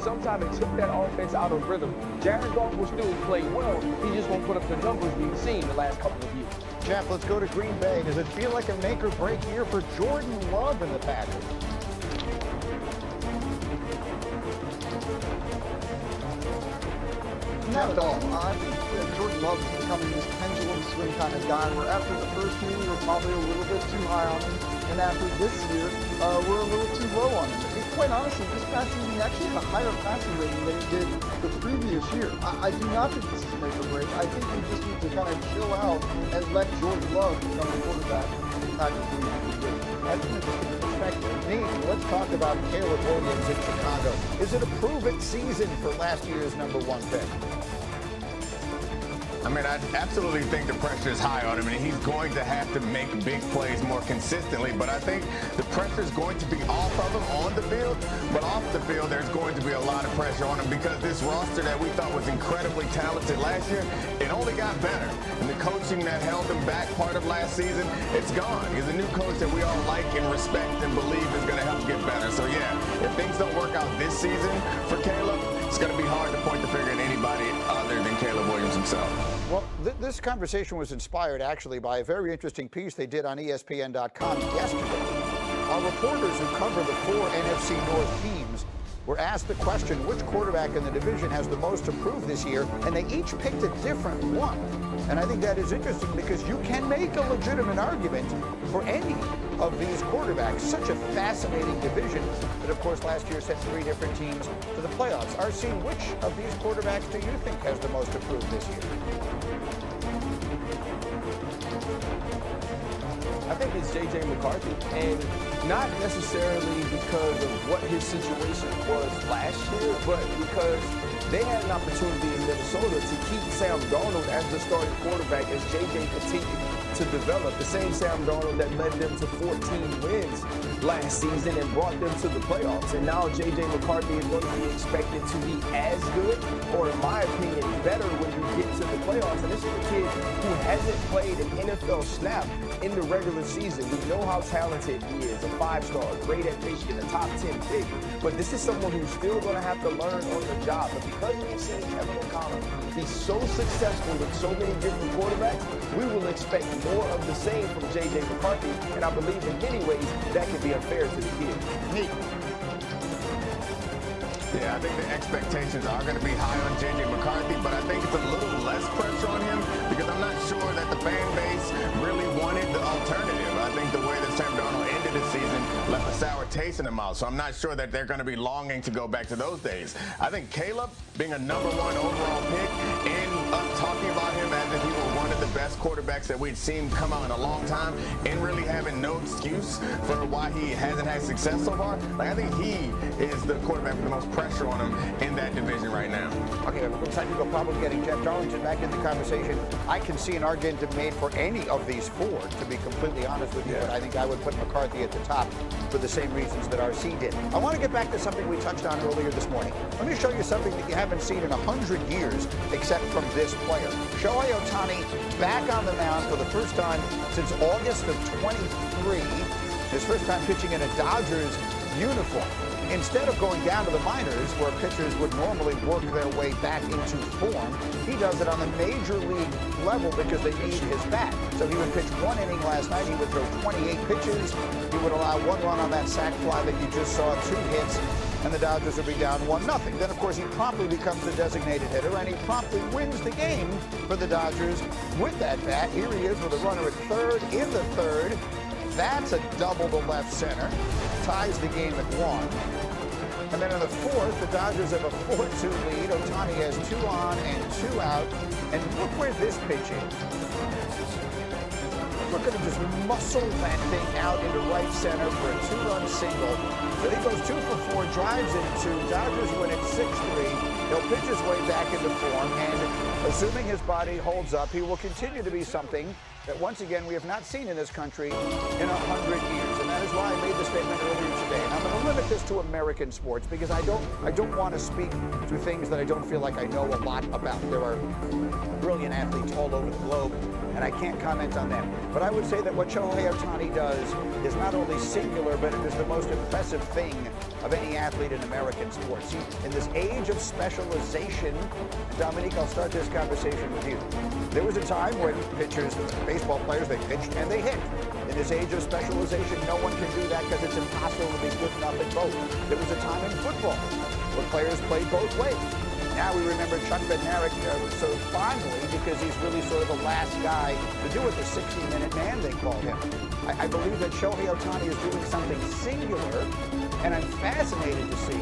sometimes it took that offense out of rhythm. Jared Goff will still play well. He just won't put up the numbers we've seen the last couple of years. Jeff, let's go to Green Bay. Does it feel like a make or break year for Jordan Love in the Packers? Not at all. I think Jordan Love is becoming this pendulum swing kind of guy where after the first year we were probably a little bit too high on him, and after this year we're a little too low on him. And quite honestly, this past season he actually had a higher passing rating than he did the previous year. I do not think this is a make or break. I think we just need to kind of chill out and let Jordan Love become the quarterback. That's an interesting perspective. Nate, let's talk about Caleb Williams in Chicago. Is it a proven season for last year's #1 pick? I mean, I absolutely think the pressure is high on him, and he's going to have to make big plays more consistently. But I think the pressure is going to be off of him on the field, but off the field, there's going to be a lot of pressure on him because this roster that we thought was incredibly talented last year, it only got better. And the coaching that held him back part of last season, it's gone. He's a new coach that we all like and respect and believe is going to help get better. So, yeah, if things don't work out this season for Caleb, it's going to be hard to point the finger at anybody other than Caleb Williams himself. Well, this conversation was inspired actually by a very interesting piece they did on ESPN.com yesterday. Our reporters who cover the 4 NFC North teams were asked the question, which quarterback in the division has the most improved this year? And they each picked a different one. And I think that is interesting because you can make a legitimate argument for any of these quarterbacks. Such a fascinating division that, of course, last year sent 3 different teams to the playoffs. RC, which of these quarterbacks do you think has the most improved this year? I think it's J.J. McCarthy, and not necessarily because of what his situation was last year, but because they had an opportunity in Minnesota to keep Sam Darnold as the starting quarterback as J.J. continued to develop. The same Sam Darnold that led them to 14 wins last season and brought them to the playoffs. And now J.J. McCarthy is going to be expected to be as good, or in my opinion, better when you get to the playoffs. And this is a kid who hasn't played an NFL snap in the regular season. We know how talented he is, a 5-star, great at Michigan, a top 10 pick. But this is someone who's still going to have to learn on the job. But because we've seen Kevin O'Connell be so successful with so many different quarterbacks, we will expect more of the same from J.J. McCarthy. And I believe in many ways that could be unfair to the kid. Neat. Yeah, I think the expectations are going to be high on J.J. McCarthy, but I think it's a little less pressure on him because I'm not sure that the fan base really wanted the alternative. I think the way that Sam Darnold ended the season left a sour taste in the mouth, so I'm not sure that they're going to be longing to go back to those days. I think Caleb being a #1 overall pick and us talking about him as if he were one of the best quarterbacks that we'd seen come out in a long time and really having no excuse for why he hasn't had success so far, like, I think he is the quarterback with the most pressure on him in that division right now. Okay, it looks like we're probably getting Jeff Darlington back in the conversation. I can see an argument to be made for any of these 4, to be completely honest with you, but I think I would put McCarthy at the top for the same reasons that RC did. I want to get back to something we touched on earlier this morning. Let me show you something that you haven't seen in 100 years, except from this player. Shohei Ohtani back on the mound for the first time since August of 23. His first time pitching in a Dodgers uniform. Instead of going down to the minors, where pitchers would normally work their way back into form, he does it on the major league level because they need his bat. So he would pitch 1 inning last night. He would throw 28 pitches. He would allow 1 run on that sac fly that you just saw, 2 hits, and the Dodgers would be down 1-0. Then, of course, he promptly becomes the designated hitter, and he promptly wins the game for the Dodgers with that bat. Here he is with a runner at third in the third. That's a double to left center. Ties the game at 1. And then in the fourth, the Dodgers have a 4-2 lead. Ohtani has 2 on and 2 out. And look where this pitch is. Look at him just muscle that thing out into right center for a 2-run single. So he goes 2 for 4, drives into. Dodgers win at 6-3. He'll pitch his way back into form, and Assuming his body holds up, he will continue to be something that, once again, we have not seen in this country in 100 years. And that is why I made the statement earlier today. And I'm going to limit this to American sports because I don't want to speak to things that I don't feel like I know a lot about. There are brilliant athletes all over the globe, and I can't comment on them. But I would say that what Shohei Ohtani does is not only singular, but it is the most impressive thing of any athlete in American sports. See, in this age of specialization, and Dominique, I'll start this conversation with you. There was a time when pitchers, baseball players, they pitched and they hit. In this age of specialization, no one can do that because it's impossible to be good enough at both. There was a time in football where players played both ways. Now we remember Chuck Bednarik so fondly because he's really sort of the last guy to do it, the 60-minute man, they call him. I believe that Shohei Ohtani is doing something singular, and I'm fascinated to see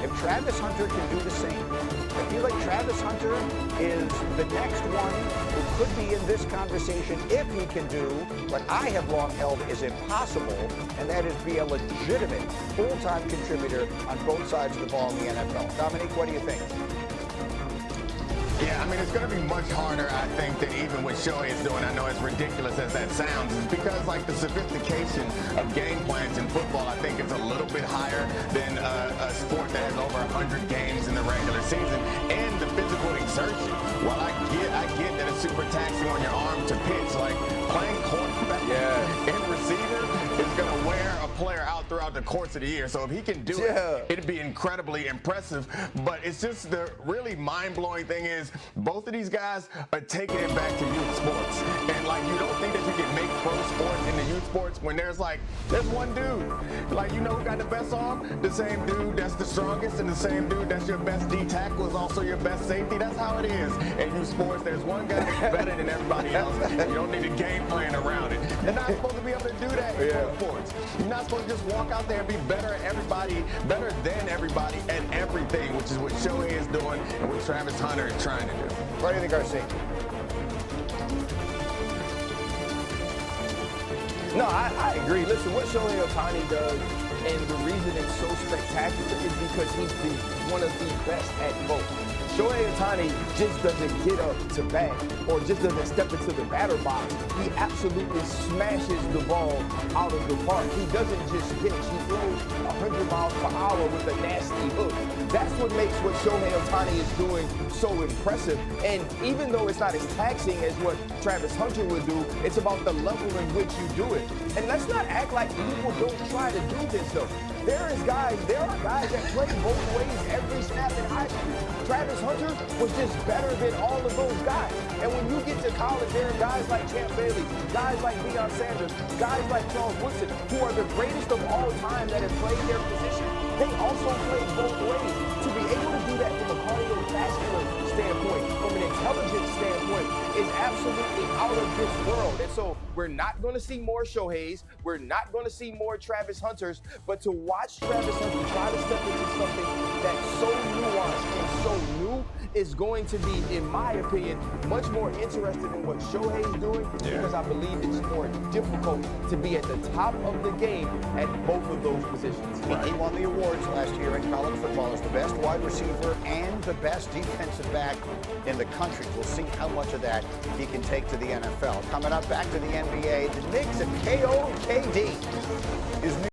if Travis Hunter can do the same. I feel like Travis Hunter is the next one who could be in this conversation if he can do what I have long held is impossible, and that is be a legitimate full-time contributor on both sides of the ball in the NFL. Dominique, what do you think? Yeah, I mean, it's going to be much harder, I think, than even what Shohei is doing. I know as ridiculous as that sounds, is because, like, the sophistication of game plans in football, I think, is a little bit higher than a sport that has over 100 games in the regular season, and the physical exertion. While I get that it's super taxing on your arm to pitch, like, playing quarterback and receiver is going to wear a player out throughout the course of the year. So if he can do it, it'd be incredibly impressive. But it's just the really mind-blowing thing is both of these guys are taking it back to youth sports. And, like, you don't think that you can make pro sports into youth sports when there's one dude. Like, you know who got the best arm? The same dude that's the strongest, and the same dude that's your best D tackle is also your best safety. That's how it is in youth sports. There's one guy that's better than everybody else, and you don't need a game plan around it. You're not supposed to be able to do that in pro sports. You're not supposed to just walk out there and be better than everybody at everything, which is what Shohei is doing and what Travis Hunter is trying to do. What do you think, RC? No, I agree. Listen, what Shohei Ohtani does, and the reason it's so spectacular is because he's one of the best at both. Shohei Ohtani just doesn't get up to bat or just doesn't step into the batter box. He absolutely smashes the ball out of the park. He doesn't just pitch. He throws 100 miles per hour with a nasty hook. That's what makes what Shohei Ohtani is doing so impressive. And even though it's not as taxing as what Travis Hunter would do, it's about the level in which you do it. And let's not act like people don't try to do this, though. There are guys that play both ways every snap in high school. Travis Hunter was just better than all of those guys. And when you get to college, there are guys like Champ Bailey, guys like Deion Sanders, guys like Charles Woodson, who are the greatest of all time that have played their position. They also play both ways. To be able to do that from a cardiovascular standpoint, from an intelligence standpoint, is absolutely out of this world. And so we're not going to see more Shoheis. We're not going to see more Travis Hunters. But to watch Travis Hunter try to step into something that's so nuanced and so new is going to be, in my opinion, much more interested in what Shohei is doing because I believe it's more difficult to be at the top of the game at both of those positions. He won the awards last year in college football as the best wide receiver and the best defensive back in the country. We'll see how much of that he can take to the NFL. Coming up, back to the NBA, the Knicks and KD is